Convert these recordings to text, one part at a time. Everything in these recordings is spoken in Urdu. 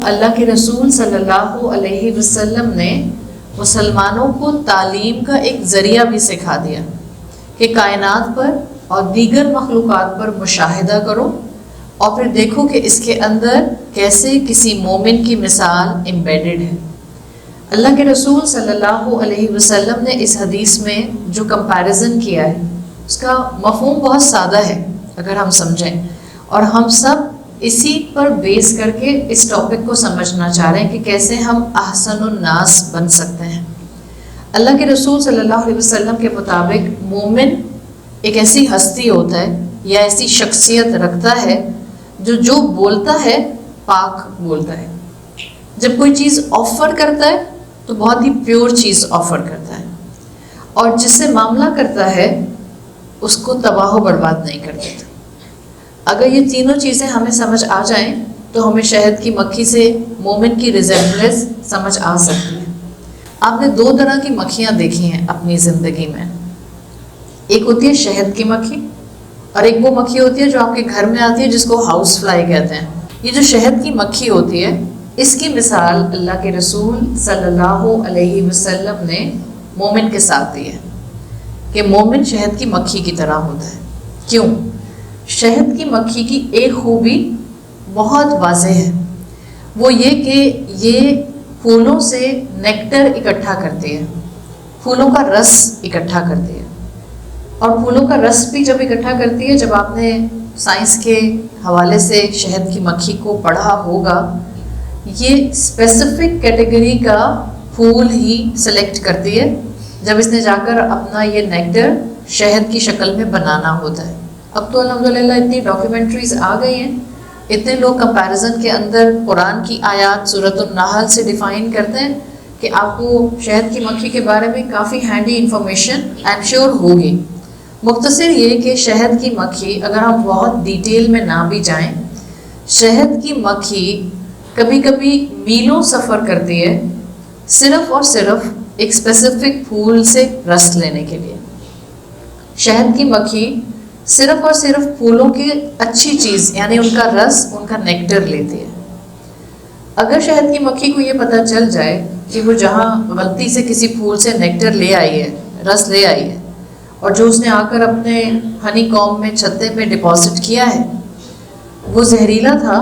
اللہ کے رسول صلی اللہ علیہ وسلم نے مسلمانوں کو تعلیم کا ایک ذریعہ بھی سکھا دیا کہ کائنات پر اور دیگر مخلوقات پر مشاہدہ کرو اور پھر دیکھو کہ اس کے اندر کیسے کسی مومن کی مثال امبیڈڈ ہے۔ اللہ کے رسول صلی اللہ علیہ وسلم نے اس حدیث میں جو کمپیریزن کیا ہے اس کا مفہوم بہت سادہ ہے اگر ہم سمجھیں، اور ہم سب اسی پر بیس کر کے اس ٹاپک کو سمجھنا چاہ رہے ہیں کہ کیسے ہم احسن الناس بن سکتے ہیں۔ اللہ کے رسول صلی اللہ علیہ وسلم کے مطابق مومن ایک ایسی ہستی ہوتا ہے یا ایسی شخصیت رکھتا ہے جو بولتا ہے پاک بولتا ہے، جب کوئی چیز آفر کرتا ہے تو بہت ہی پیور چیز آفر کرتا ہے، اور جس سے معاملہ کرتا ہے اس کو تباہ و برباد نہیں کر دیتا۔ اگر یہ تینوں چیزیں ہمیں سمجھ آ جائیں تو ہمیں شہد کی مکھی سے مومن کی ریزمبلنس سمجھ آ سکتی ہے۔ آپ نے دو طرح کی مکھیاں دیکھی ہیں اپنی زندگی میں، ایک ہوتی ہے شہد کی مکھی اور ایک وہ مکھی ہوتی ہے جو آپ کے گھر میں آتی ہے جس کو ہاؤس فلائی کہتے ہیں۔ یہ جو شہد کی مکھی ہوتی ہے اس کی مثال اللہ کے رسول صلی اللہ علیہ وسلم نے مومن کے ساتھ دی ہے کہ مومن شہد کی مکھی کی طرح ہوتا ہے۔ کیوں؟ شہد کی مکھی کی ایک خوبی بہت واضح ہے، وہ یہ کہ یہ پھولوں سے نیکٹر اکٹھا کرتی ہے، پھولوں کا رس اکٹھا کرتی ہے، اور پھولوں کا رس بھی جب اکٹھا کرتی ہے، جب آپ نے سائنس کے حوالے سے شہد کی مکھی کو پڑھا ہوگا، یہ اسپیسیفک کیٹیگری کا پھول ہی سلیکٹ کرتی ہے جب اس نے جا کر اپنا یہ نیکٹر شہد کی شکل میں بنانا ہوتا ہے۔ اب تو الحمدللہ اتنی ڈاکیومنٹریز آ گئی ہیں، اتنے لوگ کمپیریزن کے اندر قرآن کی آیات سورۃ النحل سے ڈیفائن کرتے ہیں کہ آپ کو شہد کی مکھی کے بارے میں کافی handy information I am sure ہوگی۔ مختصر یہ کہ شہد کی مکھی، اگر ہم بہت ڈیٹیل میں نہ بھی جائیں، شہد کی مکھی کبھی کبھی میلوں سفر کرتی ہے صرف اور صرف ایک اسپیسیفک پھول سے رس لینے کے لیے۔ شہد کی مکھی صرف اور صرف پھولوں کی اچھی چیز یعنی ان کا رس، ان کا نیکٹر لیتی ہے۔ اگر شہد کی مکھی کو یہ پتہ چل جائے کہ وہ جہاں غلطی سے کسی پھول سے نیکٹر لے آئی ہے، رس لے آئی ہے، اور جو اس نے آ کر اپنے ہنی کامب میں چھتے پہ ڈپازٹ کیا ہے وہ زہریلا تھا،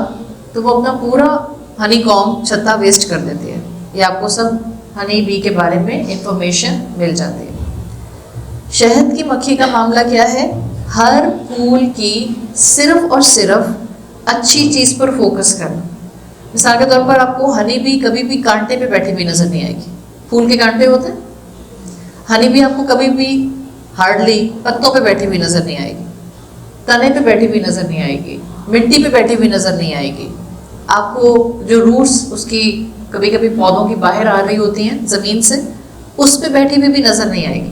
تو وہ اپنا پورا ہنی کامب چھتا ویسٹ کر دیتی ہے۔ یہ آپ کو سب ہنی بی کے بارے میں انفارمیشن مل جاتی ہے۔ شہد کی مکھی کا معاملہ کیا ہے؟ ہر پھول کی صرف اور صرف اچھی چیز پر فوکس کرنا۔ مثال کے طور پر آپ کو ہنی بی کبھی بھی کانٹے پہ بیٹھی ہوئی نظر نہیں آئے گی۔ پھول کے کانٹے ہوتے ہیں، ہنی بی آپ کو کبھی بھی ہارڈلی پتوں پہ بیٹھی ہوئی نظر نہیں آئے گی، تنے پہ بیٹھی ہوئی نظر نہیں آئے گی، مٹی پہ بیٹھی ہوئی نظر نہیں آئے گی۔ آپ کو جو روٹس اس کی کبھی کبھی پودوں کی باہر آ رہی ہوتی ہیں زمین سے، اس پہ بیٹھی ہوئی بھی نظر نہیں آئے گی۔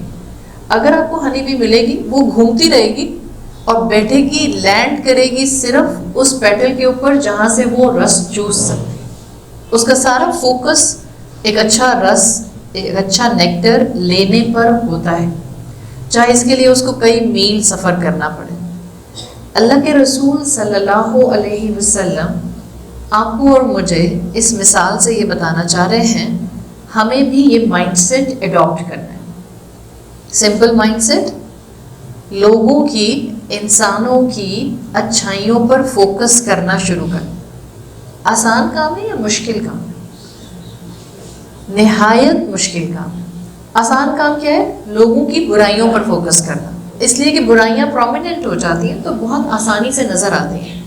اگر آپ کو ہنی بی ملے گی وہ گھومتی رہے گی اور بیٹھے گی، لینڈ کرے گی صرف اس پیٹل کے اوپر جہاں سے وہ رس چوس سکتی ہے۔ اس کا سارا فوکس ایک اچھا رس، ایک اچھا نیکٹر لینے پر ہوتا ہے، چاہے اس کے لیے اس کو کئی میل سفر کرنا پڑے۔ اللہ کے رسول صلی اللہ علیہ وسلم آپ کو اور مجھے اس مثال سے یہ بتانا چاہ رہے ہیں ہمیں بھی یہ مائنڈ سیٹ اڈاپٹ کرنا ہے۔ سمپل مائنڈ سیٹ، لوگوں کی، انسانوں کی اچھائیوں پر فوکس کرنا شروع کرنا۔ آسان کام ہے یا مشکل کام ہے؟ نہایت مشکل کام ہے۔ آسان کام کیا ہے؟ لوگوں کی برائیوں پر فوکس کرنا، اس لیے کہ برائیاں پرومیننٹ ہو جاتی ہیں تو بہت آسانی سے نظر آتی ہیں۔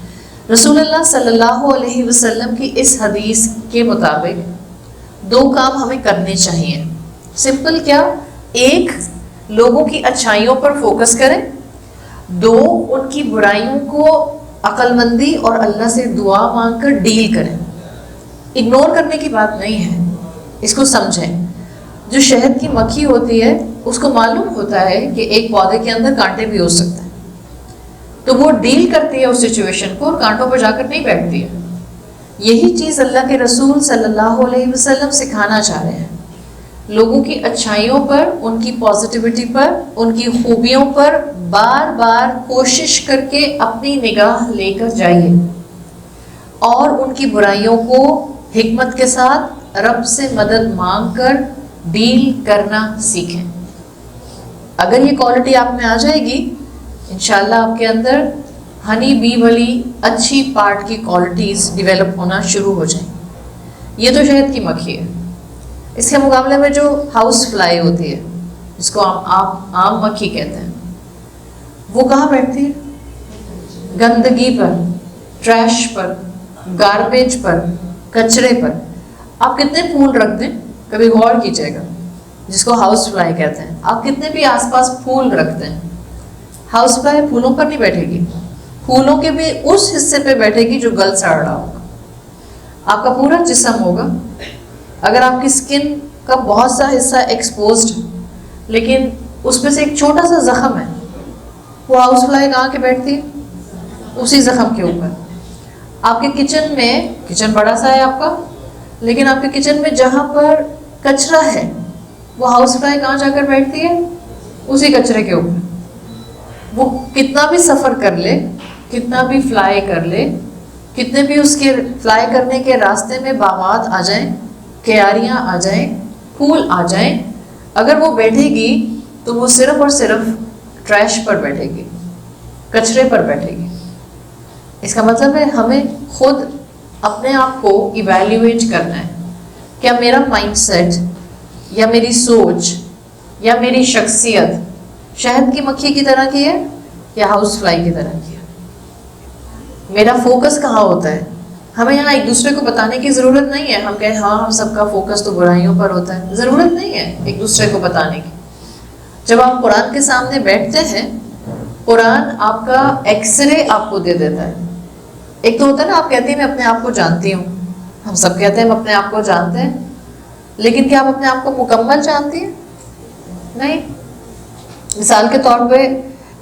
رسول اللہ صلی اللہ علیہ وسلم کی اس حدیث کے مطابق دو کام ہمیں کرنے چاہیے۔ سمپل کیا؟ ایک، لوگوں کی اچھائیوں پر فوکس کریں، دو، ان کی برائیوں کو عقل مندی اور اللہ سے دعا مانگ کر ڈیل کریں۔ اگنور کرنے کی بات نہیں ہے، اس کو سمجھیں۔ جو شہد کی مکھی ہوتی ہے اس کو معلوم ہوتا ہے کہ ایک پودے کے اندر کانٹے بھی ہو سکتے ہیں، تو وہ ڈیل کرتی ہے اس سچویشن کو اور کانٹوں پر جا کر نہیں بیٹھتی ہے۔ یہی چیز اللہ کے رسول صلی اللہ علیہ وسلم سکھانا چاہ رہے ہیں۔ لوگوں کی اچھائیوں پر، ان کی پازیٹیوٹی پر، ان کی خوبیوں پر بار بار کوشش کر کے اپنی نگاہ لے کر جائیے، اور ان کی برائیوں کو حکمت کے ساتھ رب سے مدد مانگ کر ڈیل کرنا سیکھیں. اگر یہ کوالٹی آپ میں آ جائے گی انشاءاللہ آپ کے اندر ہنی بی والی اچھی پارٹ کی کوالٹیز ڈیولپ ہونا شروع ہو جائیں. یہ تو شہد کی مکھی ہے. اس کے مقابلے میں جو ہاؤس فلائی ہوتی ہے جس کو آپ عام مکھی کہتے ہیں وہ کہاں بیٹھتی ہے؟ گندگی پر، ٹریش پر، گاربیج پر، کچرے پر. آپ کتنے پھول رکھ دیں، کبھی غور کیجیے گا، جس کو ہاؤس فلائی کہتے ہیں. آپ کتنے بھی آس پاس پھول رکھتے ہیں، ہاؤس فلائی پھولوں پر نہیں بیٹھے گی، پھولوں کے بھی اس حصے پہ بیٹھے گی جو گل سڑ رہا ہوگا. آپ کا پورا جسم ہوگا، اگر آپ کی سکن کا بہت سا حصہ ایکسپوزڈ لیکن اس میں سے ایک چھوٹا سا زخم ہے، وہ ہاؤس فلائی کہاں کے بیٹھتی ہے؟ اسی زخم کے اوپر. آپ کے کچن میں، کچن بڑا سا ہے آپ کا، لیکن آپ کے کچن میں جہاں پر کچرا ہے وہ ہاؤس فلائی کہاں جا کر بیٹھتی ہے؟ اسی کچرے کے اوپر. وہ کتنا بھی سفر کر لے، کتنا بھی فلائی کر لے، کتنے بھی اس کے فلائی کرنے کے راستے میں باغات آ جائیں، کیاریاں آ جائیں، پھول آ جائیں، اگر وہ بیٹھے گی تو وہ صرف اور صرف ٹریش پر بیٹھے گی، کچرے پر بیٹھے گی. اس کا مطلب ہے ہمیں خود اپنے آپ کو ایویلیویٹ کرنا ہے. کیا میرا مائنڈ سیٹ یا میری سوچ یا میری شخصیت شہد کی مکھی کی طرح کی ہے یا ہاؤس فلائی کی طرح کی ہے؟ میرا فوکس کہاں ہوتا ہے؟ ہمیں یہاں ایک دوسرے کو بتانے کی ضرورت نہیں ہے. ہم کہیں ہاں ہم سب کا فوکس تو برائیوں پر ہوتا ہے، ضرورت نہیں ہے ایک دوسرے کو بتانے کی. جب آپ قرآن کے سامنے بیٹھتے ہیں قرآن آپ کا ایکس رے آپ کو دے دیتا ہے. ایک تو ہوتا ہے نا آپ کہتے ہیں میں اپنے آپ کو جانتی ہوں، ہم سب کہتے ہیں ہم اپنے آپ کو جانتے ہیں، لیکن کیا آپ اپنے آپ کو مکمل جانتی ہیں؟ نہیں. مثال کے طور پہ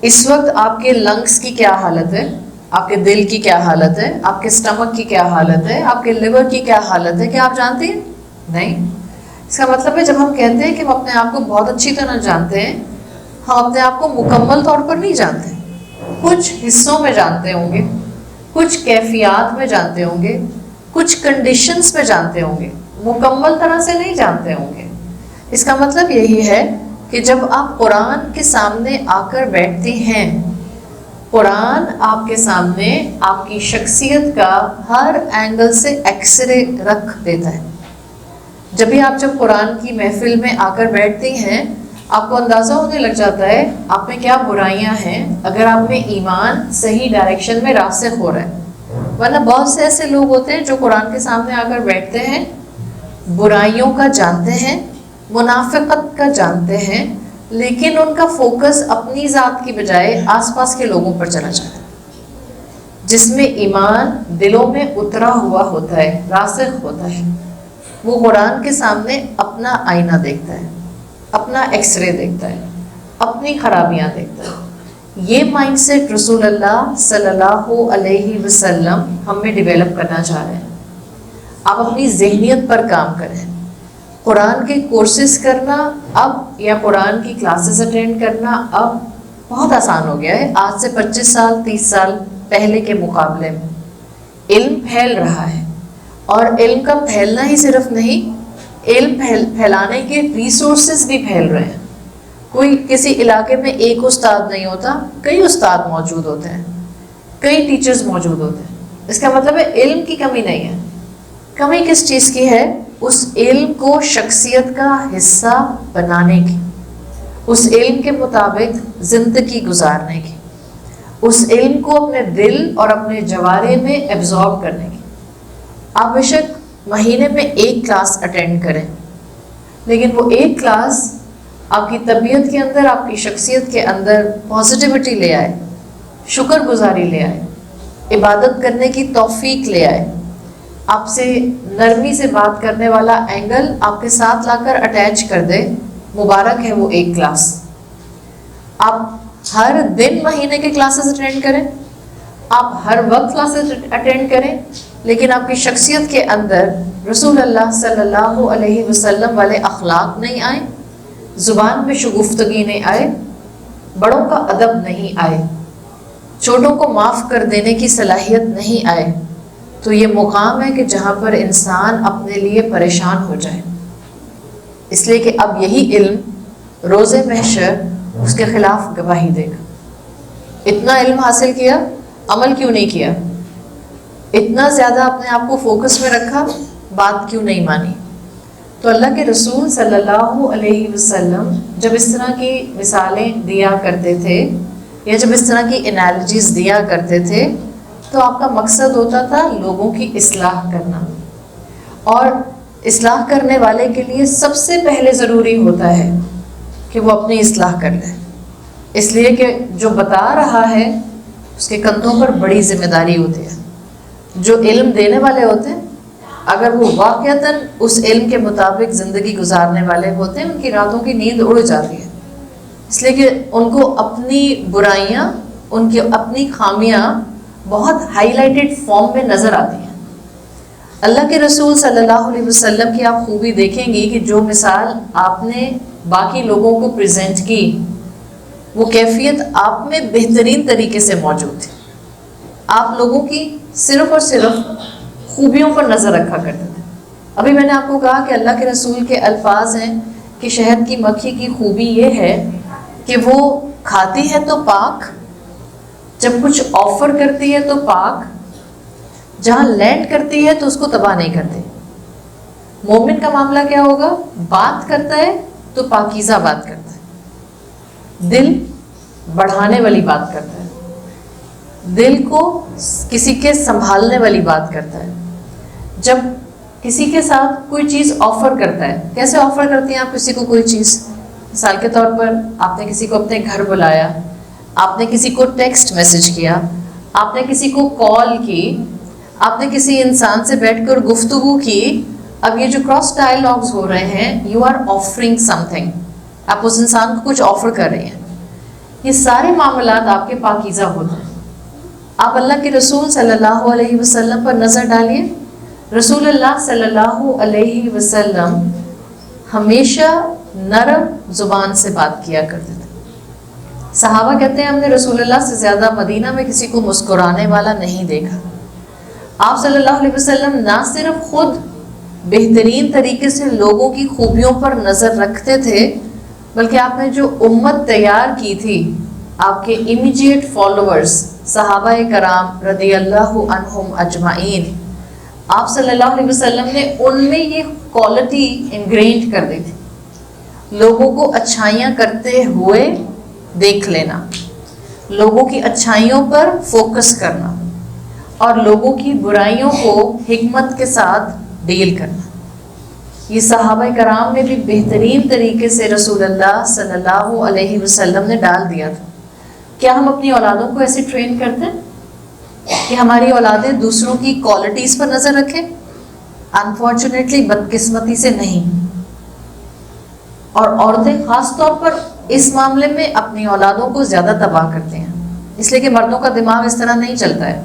اس وقت آپ کے لنگس کی کیا حالت ہے، آپ کے دل کی کیا حالت ہے، آپ کے اسٹمک کی کیا حالت ہے، آپ کے لیور کی کیا حالت ہے، کیا آپ جانتی ہیں؟ نہیں. اس کا مطلب ہے جب ہم کہتے ہیں کہ ہم اپنے آپ کو بہت اچھی طرح جانتے ہیں، ہم اپنے آپ کو مکمل طور پر نہیں جانتے. کچھ حصوں میں جانتے ہوں گے، کچھ کیفیات میں جانتے ہوں گے، کچھ کنڈیشنز میں جانتے ہوں گے، مکمل طرح سے نہیں جانتے ہوں گے. اس کا مطلب یہی ہے کہ جب آپ قرآن کے سامنے آ کر بیٹھتی ہیں، قرآن آپ کے سامنے آپ کی شخصیت کا ہر اینگل سے ایکس رے رکھ دیتا ہے. جب قرآن کی محفل میں آ کر بیٹھتی ہیں آپ کو اندازہ ہونے لگ جاتا ہے آپ میں کیا برائیاں ہیں، اگر آپ میں ایمان صحیح ڈائریکشن میں راسخ ہو رہا ہے. ورنہ بہت سے ایسے لوگ ہوتے ہیں جو قرآن کے سامنے آ کر بیٹھتے ہیں، برائیوں کا جانتے ہیں، منافقت کا جانتے ہیں، لیکن ان کا فوکس اپنی ذات کی بجائے آس پاس کے لوگوں پر چلا جاتا ہے. جس میں ایمان دلوں میں اترا ہوا ہوتا ہے، راسخ ہوتا ہے، وہ قرآن کے سامنے اپنا آئینہ دیکھتا ہے، اپنا ایکس رے دیکھتا ہے، اپنی خرابیاں دیکھتا ہے. یہ مائنڈ سیٹ رسول اللہ صلی اللہ علیہ وسلم ہم میں ڈیولپ کرنا چاہ رہے ہیں. آپ اپنی ذہنیت پر کام کریں. قرآن کے کورسز کرنا اب یا قرآن کی کلاسز اٹینڈ کرنا اب بہت آسان ہو گیا ہے آج سے 25 سال 30 سال پہلے کے مقابلے میں. علم پھیل رہا ہے، اور علم کا پھیلنا ہی صرف نہیں، علم پھیلانے کے ریسورسز بھی پھیل رہے ہیں. کوئی کسی علاقے میں ایک استاد نہیں ہوتا، کئی استاد موجود ہوتے ہیں، کئی ٹیچرز موجود ہوتے ہیں. اس کا مطلب ہے علم کی کمی نہیں ہے. کمی کس چیز کی ہے؟ اس علم کو شخصیت کا حصہ بنانے کی، اس علم کے مطابق زندگی گزارنے کی، اس علم کو اپنے دل اور اپنے جوارے میں ایبزارب کرنے کی. آپ بے شک مہینے میں ایک کلاس اٹینڈ کریں، لیکن وہ ایک کلاس آپ کی طبیعت کے اندر، آپ کی شخصیت کے اندر پازیٹیوٹی لے آئے، شکر گزاری لے آئے، عبادت کرنے کی توفیق لے آئے، آپ سے نرمی سے بات کرنے والا اینگل آپ کے ساتھ لا کر اٹیچ کر دے. مبارک ہے وہ ایک کلاس. آپ ہر دن مہینے کے کلاسز اٹینڈ کریں، آپ ہر وقت کلاسز اٹینڈ کریں، لیکن آپ کی شخصیت کے اندر رسول اللہ صلی اللہ علیہ وسلم والے اخلاق نہیں آئے، زبان میں شگفتگی نہیں آئے، بڑوں کا ادب نہیں آئے، چھوٹوں کو معاف کر دینے کی صلاحیت نہیں آئے، تو یہ مقام ہے کہ جہاں پر انسان اپنے لیے پریشان ہو جائے، اس لیے کہ اب یہی علم روز محشر اس کے خلاف گواہی دے گا. اتنا علم حاصل کیا، عمل کیوں نہیں کیا؟ اتنا زیادہ اپنے آپ کو فوکس میں رکھا، بات کیوں نہیں مانی؟ تو اللہ کے رسول صلی اللہ علیہ وسلم جب اس طرح کی مثالیں دیا کرتے تھے یا جب اس طرح کی انالوجیز دیا کرتے تھے تو آپ کا مقصد ہوتا تھا لوگوں کی اصلاح کرنا. اور اصلاح کرنے والے کے لیے سب سے پہلے ضروری ہوتا ہے کہ وہ اپنی اصلاح کر لے، اس لیے کہ جو بتا رہا ہے اس کے کندھوں پر بڑی ذمہ داری ہوتی ہے. جو علم دینے والے ہوتے ہیں اگر وہ واقعتاً اس علم کے مطابق زندگی گزارنے والے ہوتے ہیں، ان کی راتوں کی نیند اڑ جاتی ہے، اس لیے کہ ان کو اپنی برائیاں، ان کی اپنی خامیاں بہت ہائی لائٹڈ فارم میں نظر آتی ہیں. اللہ کے رسول صلی اللہ علیہ وسلم کی آپ خوبی دیکھیں گی کہ جو مثال آپ نے باقی لوگوں کو پریزنٹ کی وہ کیفیت آپ میں بہترین طریقے سے موجود تھی. آپ لوگوں کی صرف اور صرف خوبیوں پر نظر رکھا کرتے تھے. ابھی میں نے آپ کو کہا کہ اللہ کے رسول کے الفاظ ہیں کہ شہد کی مکھی کی خوبی یہ ہے کہ وہ کھاتی ہے تو پاک، جب کچھ آفر کرتی ہے تو پاک، جہاں لینڈ کرتی ہے تو اس کو تباہ نہیں کرتی. مومن کا معاملہ کیا ہوگا؟ بات کرتا ہے تو پاکیزہ بات کرتا ہے، دل بڑھانے والی بات کرتا ہے، دل کو کسی کے سنبھالنے والی بات کرتا ہے. جب کسی کے ساتھ کوئی چیز آفر کرتا ہے، کیسے آفر کرتی ہیں آپ کسی کو کوئی چیز؟ مثال کے طور پر آپ نے کسی کو اپنے گھر بلایا، آپ نے کسی کو ٹیکسٹ میسج کیا، آپ نے کسی کو کال کی، آپ نے کسی انسان سے بیٹھ کر گفتگو کی. اب یہ جو کراس ڈائلاگز ہو رہے ہیں، you are offering something, آپ اس انسان کو کچھ آفر کر رہے ہیں. یہ سارے معاملات آپ کے پاکیزہ ہوتے ہیں. آپ اللہ کے رسول صلی اللہ علیہ وسلم پر نظر ڈالیے. رسول اللہ صلی اللہ علیہ وسلم ہمیشہ نرم زبان سے بات کیا کرتے تھے. صحابہ کہتے ہیں ہم نے رسول اللہ سے زیادہ مدینہ میں کسی کو مسکرانے والا نہیں دیکھا. آپ صلی اللہ علیہ وسلم نہ صرف خود بہترین طریقے سے لوگوں کی خوبیوں پر نظر رکھتے تھے، بلکہ آپ نے جو امت تیار کی تھی، آپ کے امیجیٹ فالوورز صحابہ کرام رضی اللہ عنہم اجمعین، آپ صلی اللہ علیہ وسلم نے ان میں یہ کوالٹی انگرینڈ کر دی تھی. لوگوں کو اچھائیاں کرتے ہوئے دیکھ لینا، لوگوں کی اچھائیوں پر فوکس کرنا اور لوگوں کی برائیوں کو حکمت کے ساتھ ڈیل کرنا. یہ صحابہ کرام نے بھی بہترین طریقے سے رسول اللہ صلی اللہ علیہ وسلم نے ڈال دیا تھا. کیا ہم اپنی اولادوں کو ایسے ٹرین کرتے ہیں کہ ہماری اولادیں دوسروں کی کوالٹیز پر نظر رکھیں؟ انفارچونیٹلی بدقسمتی سے نہیں. اور عورتیں خاص طور پر اس معاملے میں اپنی اولادوں کو زیادہ تباہ کرتے ہیں، اس لیے کہ مردوں کا دماغ اس طرح نہیں چلتا ہے.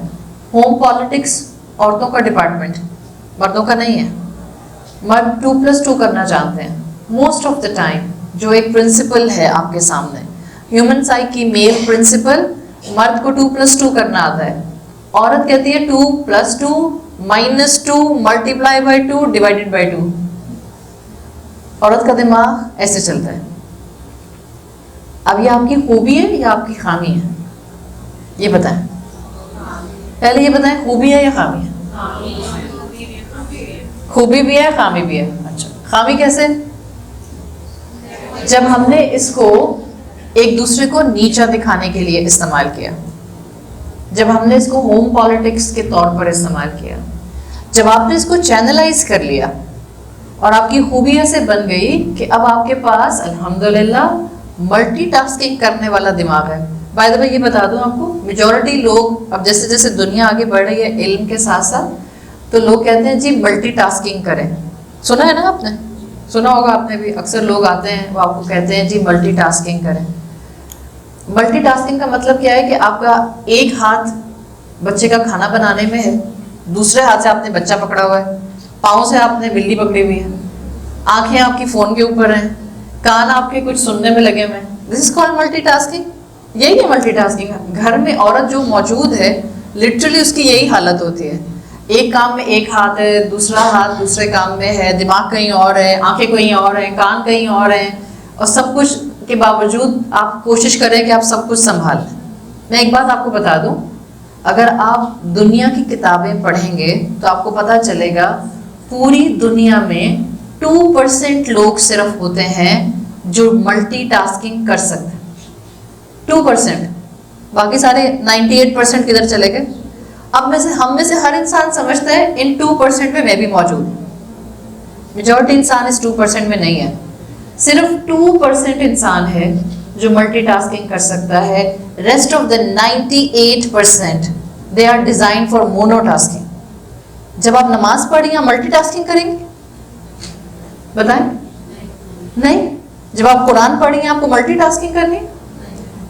ہوم پالیٹکس عورتوں کا ڈپارٹمنٹ، مردوں کا نہیں ہے. مرد 2+2 کرنا جانتے ہیں موسٹ آف دا ٹائم. جو ایک پرنسپل ہے آپ کے سامنے، ہیومن سائیک کی میل پرنسپل، مرد کو 2+2 کرنا آتا ہے. عورت کہتی ہے 2+2 -2 × 2 ÷ 2. عورت کا دماغ ایسے چلتا ہے. اب یہ آپ کی خوبی ہے یا آپ کی خامی ہے؟ یہ بتائیں. پہلے یہ بتائیں خوبی ہے یا خامی ہے؟ خوبی بھی ہے، خامی بھی ہے. اچھا، خامی کیسے؟ جب ہم نے اس کو ایک دوسرے کو نیچا دکھانے کے لیے استعمال کیا، جب ہم نے اس کو ہوم پالیٹکس کے طور پر استعمال کیا، جب آپ نے اس کو چینلائز کر لیا اور آپ کی خوبی ایسے بن گئی کہ اب آپ کے پاس الحمدللہ ملٹی ٹاسکنگ کرنے والا دماغ ہے. بائی دا وے یہ بتا دوں آپ کو، میجورٹی لوگ اب جیسے جیسے دنیا آگے بڑھ رہی ہے علم کے ساتھ ساتھ، تو لوگ کہتے ہیں جی ملٹی ٹاسکنگ کریں. سنا ہے نا آپ نے؟ سنا ہوگا آپ نے بھی. اکثر لوگ آتے ہیں وہ آپ کو کہتے ہیں جی ملٹی ٹاسکنگ کریں. ملٹی ٹاسکنگ کا مطلب کیا ہے کہ آپ کا ایک ہاتھ بچے کا کھانا بنانے میں ہے، دوسرے ہاتھ سے آپ نے بچہ پکڑا ہوا ہے، پاؤں سے آپ نے بلی پکڑی ہوئی ہے، آنکھیں آپ کی فون کے اوپر ہیں، کان آپ کے کچھ سننے میں لگے ہوئے ہیں. دس از کالڈ ملٹی ٹاسکنگ. یہی ہے ملٹی ٹاسکنگ. گھر میں عورت جو موجود ہے لٹرلی اس کی یہی حالت ہوتی ہے ایک کام میں ایک ہاتھ ہے، دوسرا ہاتھ دوسرے کام میں ہے، دماغ کہیں اور ہے، آنکھیں کہیں اور ہیں، کان کہیں اور ہیں، اور سب کچھ کے باوجود آپ کوشش کریں کہ آپ سب کچھ سنبھال لیں۔ میں ایک بات آپ کو بتا دوں، اگر آپ دنیا کی کتابیں پڑھیں گے تو آپ کو پتہ چلے گا پوری دنیا میں 2% لوگ صرف ہوتے ہیں جو ملٹی ٹاسکنگ کر سکتے ہیں، 2%، باقی سارے 98% کدھر چلے گئے؟ اب ہم میں سے ہر انسان سمجھتا ہے ان 2% میں بھی موجود ہوں، میجورٹی انسان اس 2% میں نہیں ہے، صرف 2% انسان ہے جو ملٹی ٹاسکنگ کر سکتا ہے، rest of the 98% they are design for mono tasking. جب آپ نماز پڑھیں آپ ملٹی ٹاسکنگ کریں گے؟ بتائیں، نہیں۔ جب آپ قرآن پڑھیں آپ کو ملٹی ٹاسکنگ کرنی ہے؟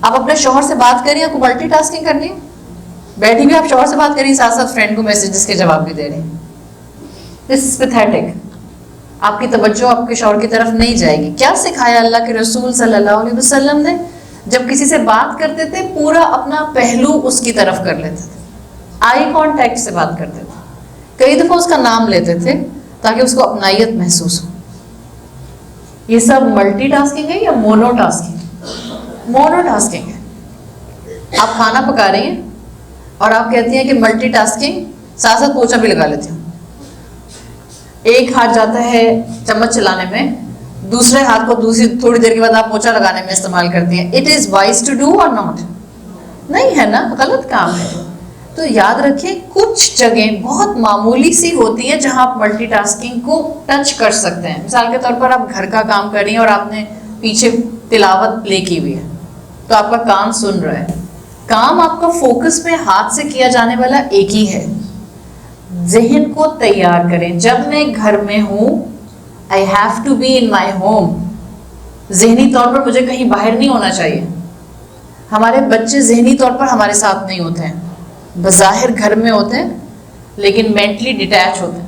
آپ اپنے شوہر سے بات کریں آپ کو ملٹی ٹاسکنگ کرنی ہے؟ بیٹھی بھی آپ شوہر سے بات کریں ساتھ ساتھ فرینڈ کو میسیجز کے جواب بھی دے رہے ہیں۔ دس از پیتھیٹک۔ آپ کی توجہ آپ کے شوہر کی طرف نہیں جائے گی۔ کیا سکھایا اللہ کے رسول صلی اللہ علیہ وسلم نے؟ جب کسی سے بات کرتے تھے پورا اپنا پہلو اس کی طرف کر لیتے تھے، آئی کانٹیکٹ سے بات کرتے تھے، کئی دفعہ اس کا نام لیتے تھے تاکہ اس کو اپنائیت محسوس ہو۔ یہ سب ملٹی ٹاسکنگ ہے یا مونو ٹاسکنگ؟ مونو ٹاسکنگ ہے۔ آپ کھانا پکا رہی ہیں اور آپ کہتی ہیں کہ ملٹی ٹاسکنگ، ساتھ ساتھ پوچھا بھی لگا لیتی ہوں۔ ایک ہاتھ جاتا ہے چمچ چلانے میں، دوسرے ہاتھ کو تھوڑی دیر کے بعد آپ پوچھا لگانے میں استعمال کرتی ہیں۔ It is wise to do اور ناٹ؟ نہیں ہے نا، غلط کام ہے۔ تو یاد رکھیں کچھ جگہیں بہت معمولی سی ہوتی ہیں جہاں آپ ملٹی ٹاسکنگ کو ٹچ کر سکتے ہیں۔ مثال کے طور پر آپ گھر کا کام کر رہی ہیں اور آپ نے پیچھے تلاوت پلے کی ہوئی ہے تو آپ کا کان سن رہا ہے، کام آپ کا فوکس میں ہاتھ سے کیا جانے والا ایک ہی ہے۔ ذہن کو تیار کریں، جب میں گھر میں ہوں I have to be in my home، ذہنی طور پر مجھے کہیں باہر نہیں ہونا چاہیے۔ ہمارے بچے ذہنی طور پر ہمارے ساتھ نہیں ہوتے ہیں، بظاہر گھر میں ہوتے ہیں لیکن مینٹلی ڈیٹیچ ہوتے ہیں۔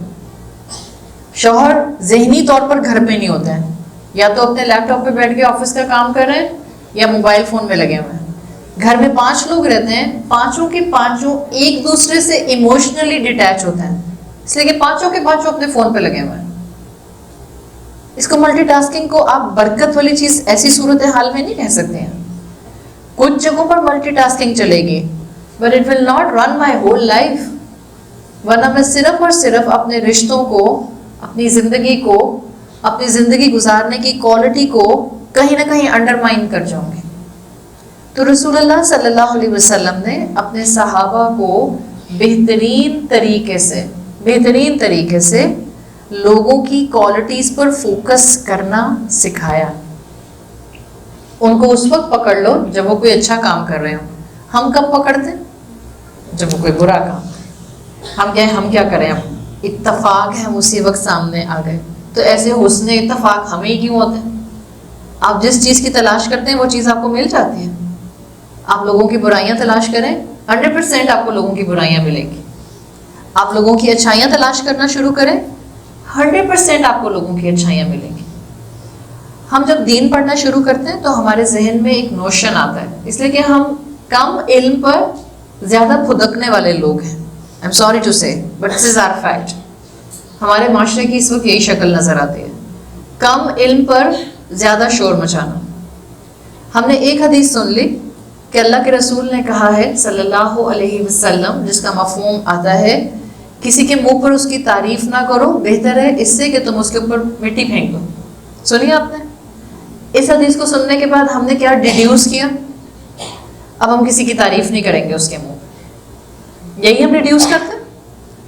شوہر ذہنی طور پر گھر پہ نہیں ہوتے ہیں، یا تو اپنے لیپ ٹاپ پہ بیٹھ کے آفس کا کام کر رہے ہیں یا موبائل فون میں لگے ہوئے ہیں۔ گھر میں 5 لوگ رہتے ہیں، پانچوں کے پانچوں ایک دوسرے سے ایموشنلی ڈیٹیچ ہوتے ہیں، اس لیے کہ پانچوں کے پانچوں اپنے فون پہ لگے ہوئے ہیں۔ اس کو ملٹی ٹاسکنگ کو آپ برکت والی چیز ایسی صورتحال میں نہیں کہہ سکتے ہیں۔ کچھ جگہوں پر ملٹی ٹاسکنگ چلے گی but it will not run my whole life، ورنہ میں صرف اور صرف اپنے رشتوں کو، اپنی زندگی گزارنے کی کوالٹی کو کہیں نہ کہیں انڈرمائن کر جاؤں گی۔ تو رسول اللہ صلی اللہ علیہ وسلم نے اپنے صحابہ کو بہترین طریقے سے لوگوں کی کوالٹیز پر فوکس کرنا سکھایا۔ ان کو اس وقت پکڑ لو جب وہ کوئی اچھا کام کر رہے ہوں۔ ہم کب پکڑتے ہیں؟ جب وہ کوئی برا کام، ہم کیا کریں، اب اتفاق ہے ہم اسی وقت سامنے آ گئے۔ تو ایسے حسن اتفاق ہمیں ہی کیوں ہوتے ہیں؟ آپ جس چیز کی تلاش کرتے ہیں وہ چیز آپ کو مل جاتی ہے۔ آپ لوگوں کی برائیاں تلاش کریں، 100% آپ کو لوگوں کی برائیاں ملیں گی۔ آپ لوگوں کی اچھائیاں تلاش کرنا شروع کریں، 100% آپ کو لوگوں کی اچھائیاں ملیں گی۔ ہم جب دین پڑھنا شروع کرتے ہیں تو ہمارے ذہن میں ایک نوشن آتا ہے، اس لیے کہ ہم کم علم پر زیادہ پھدکنے والے لوگ ہیں۔ I'm sorry to say but this is our fact۔ ہمارے معاشرے کی اس وقت یہی شکل نظر آتی ہے، کم علم پر زیادہ شور مچانا۔ ہم نے ایک حدیث سن لی کہ اللہ کے رسول نے کہا ہے صلی اللہ علیہ وسلم، جس کا مفہوم آتا ہے کسی کے منہ پر اس کی تعریف نہ کرو، بہتر ہے اس سے کہ تم اس کے اوپر مٹی پھینک دو۔ سنی آپ نے؟ اس حدیث کو سننے کے بعد ہم نے کیا ڈیڈیوس کیا؟ اب ہم کسی کی تعریف نہیں کریں گے اس کے منہ پر، یہی ہم ڈیڈیوس کرتے ہیں،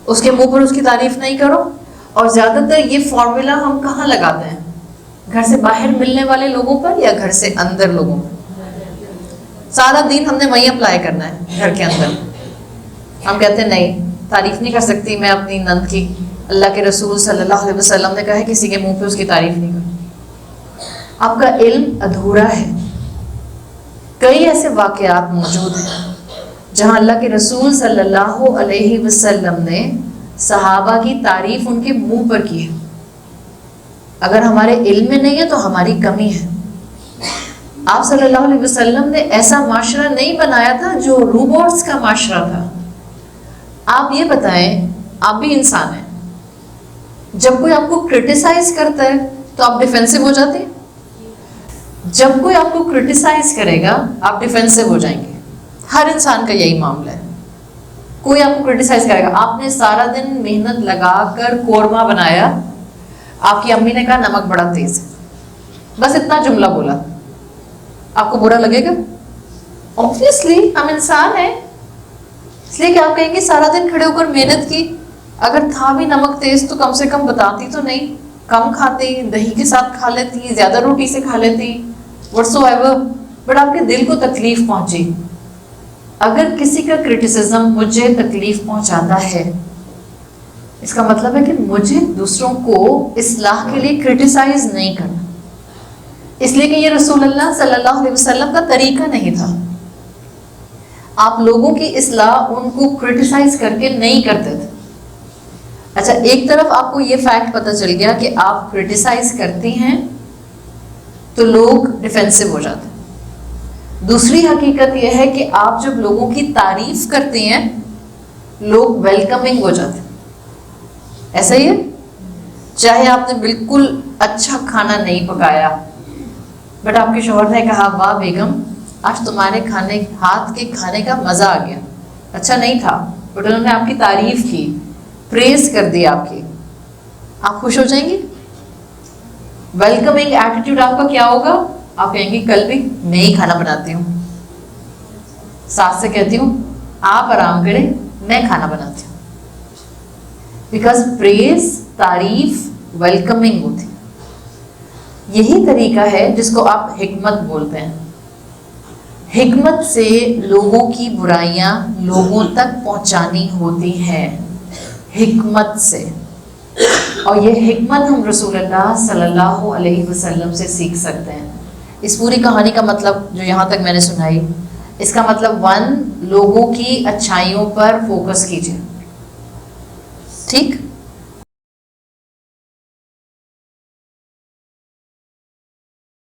اس کے منہ پر اس کی تعریف نہیں کرو۔ اور زیادہ تر یہ فارمولا ہم کہاں لگاتے ہیں؟ گھر سے باہر ملنے والے لوگوں پر یا گھر سے اندر لوگوں پر؟ سارا دین ہم نے وہیں اپلائی کرنا ہے گھر کے اندر۔ ہم کہتے ہیں نہیں، تعریف نہیں کر سکتی میں اپنی نند کی، اللہ کے رسول صلی اللہ علیہ وسلم نے کہا ہے کسی کے منہ پہ اس کی تعریف نہیں کرو۔ آپ کا علم ادھورا ہے۔ کئی ایسے واقعات موجود ہیں جہاں اللہ کے رسول صلی اللہ علیہ وسلم نے صحابہ کی تعریف ان کے منہ پر کی ہے۔ اگر ہمارے علم میں نہیں ہے تو ہماری کمی ہے۔ آپ صلی اللہ علیہ وسلم نے ایسا معاشرہ نہیں بنایا تھا جو روبوٹس کا معاشرہ تھا۔ آپ یہ بتائیں آپ بھی انسان ہیں. جب کوئی آپ کو کرٹیسائز کرتا ہے تو آپ ڈیفینسو ہو جاتے ہیں. جب کوئی آپ کو کرٹیسائز کرے گا آپ ڈیفینسو ہو جائیں گے. ہر انسان کا یہی معاملہ ہے. کوئی آپ کو کرٹیسائز کرے گا, آپ نے سارا دن محنت لگا کر قورمہ بنایا, آپ کی امی نے کہا نمک بڑا تیز ہے, بس اتنا جملہ بولا, آپ کو برا لگے گا؟ obviously ہم انسان ہیں, اس لیے کہ آپ کہیں گے سارا دن کھڑے ہو کر محنت کی, اگر تھا بھی نمک تیز تو کم سے کم بتاتی تو نہیں, کم کھاتی, دہی کے ساتھ کھا لیتی, زیادہ روٹی سے کھا لیتی, whatsoever, بٹ آپ کے دل کو تکلیف پہنچی. اگر کسی کا کرٹیسزم مجھے تکلیف پہنچاتا ہے, اس کا مطلب ہے کہ مجھے دوسروں کو اصلاح کے لیے کرٹیسائز نہیں کرنا, اس لیے کہ یہ رسول اللہ صلی اللہ علیہ وسلم کا طریقہ نہیں تھا. آپ لوگوں کی اصلاح ان کو کرٹیسائز کر کے نہیں کرتے تھے. اچھا, ایک طرف آپ کو یہ فیکٹ پتہ چل گیا کہ آپ کرٹیسائز کرتی ہیں تو لوگ ڈیفینسو ہو جاتے ہیں. دوسری حقیقت یہ ہے کہ آپ جب لوگوں کی تعریف کرتے ہیں لوگ ویلکمنگ ہو جاتے ہیں. ایسا ہی ہے, چاہے آپ نے بالکل اچھا کھانا نہیں پکایا بٹ آپ کے شوہر نے کہا واہ بیگم آج تمہارے ہاتھ کے کھانے کا مزہ آ گیا, اچھا نہیں تھا بٹ انہوں نے آپ کی تعریف کی, پریز کر دی آپ کی, آپ خوش ہو جائیں گے. ویلکمنگ ایٹیٹیوڈ آپ کا کیا ہوگا؟ آپ کہیں گے کل بھی میں ہی کھانا بناتی ہوں, ساس سے کہتی ہوں آپ آرام کریں میں کھانا بناتی ہوں. بیکاز پریز, تعریف, ویلکمنگ ہوتی. یہی طریقہ ہے جس کو آپ حکمت بولتے ہیں. حکمت سے لوگوں کی برائیاں لوگوں تک پہنچانی ہوتی ہیں, حکمت سے. اور یہ حکمت ہم رسول اللہ صلی اللہ علیہ وسلم سے سیکھ سکتے ہیں. اس پوری کہانی کا مطلب جو یہاں تک میں نے سنائی, اس کا مطلب 1, لوگوں کی اچھائیوں پر فوکس کیجیے, ٹھیک.